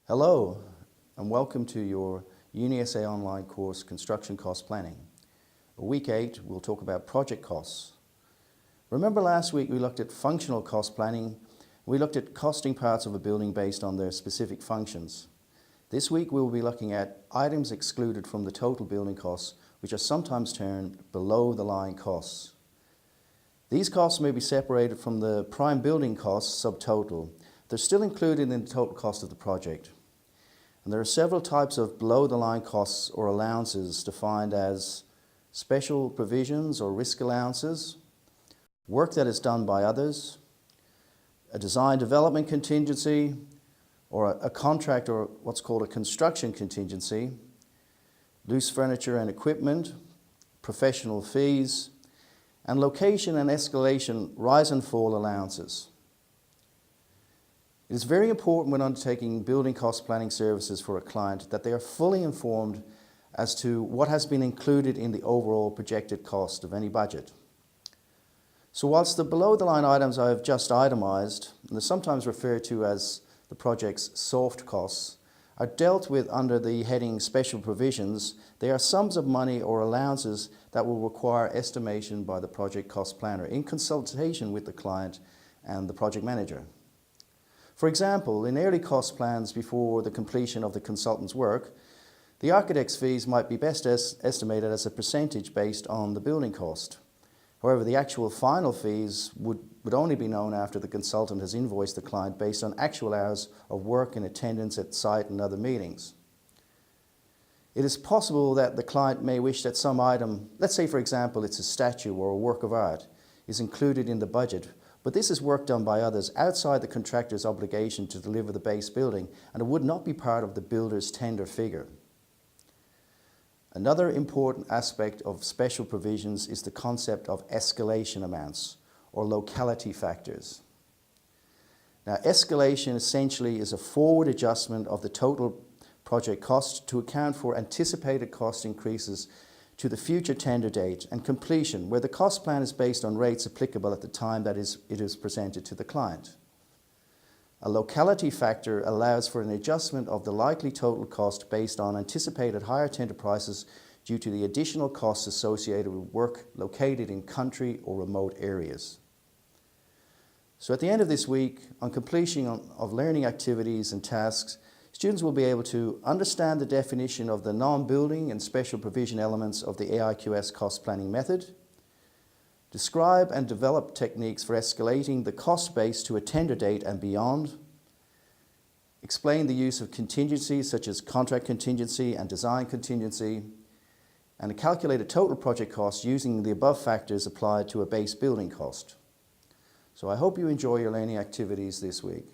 Hello and welcome to your UniSA online course Construction Cost Planning. Week 8 we'll talk about project costs. Remember last week we looked at functional cost planning. We looked at costing parts of a building based on their specific functions. This week we will be looking at items excluded from the total building costs, which are sometimes termed below the line costs. These costs may be separated from the prime building costs subtotal. They're still included in the total cost of the project. And there are several types of below-the-line costs or allowances defined as special provisions or risk allowances, work that is done by others, a design development contingency, or a contract or what's called a construction contingency, loose furniture and equipment, professional fees, and location and escalation rise and fall allowances. It is very important when undertaking building cost planning services for a client that they are fully informed as to what has been included in the overall projected cost of any budget. So whilst the below-the-line items I have just itemized, and they're sometimes referred to as the project's soft costs, are dealt with under the heading special provisions, they are sums of money or allowances that will require estimation by the project cost planner in consultation with the client and the project manager. For example, in early cost plans before the completion of the consultant's work, the architect's fees might be best estimated as a percentage based on the building cost. However, the actual final fees would only be known after the consultant has invoiced the client based on actual hours of work and attendance at site and other meetings. It is possible that the client may wish that some item, let's say for example it's a statue or a work of art, is included in the budget, but this is work done by others outside the contractor's obligation to deliver the base building, and it would not be part of the builder's tender figure. Another important aspect of special provisions is the concept of escalation amounts or locality factors. Now, escalation essentially is a forward adjustment of the total project cost to account for anticipated cost increases to the future tender date and completion, where the cost plan is based on rates applicable at the time that it is presented to the client. A locality factor allows for an adjustment of the likely total cost based on anticipated higher tender prices due to the additional costs associated with work located in country or remote areas. So at the end of this week, on completion of learning activities and tasks, students will be able to understand the definition of the non-building and special provision elements of the AIQS cost planning method, describe and develop techniques for escalating the cost base to a tender date and beyond, explain the use of contingencies such as contract contingency and design contingency, and calculate a total project cost using the above factors applied to a base building cost. So I hope you enjoy your learning activities this week.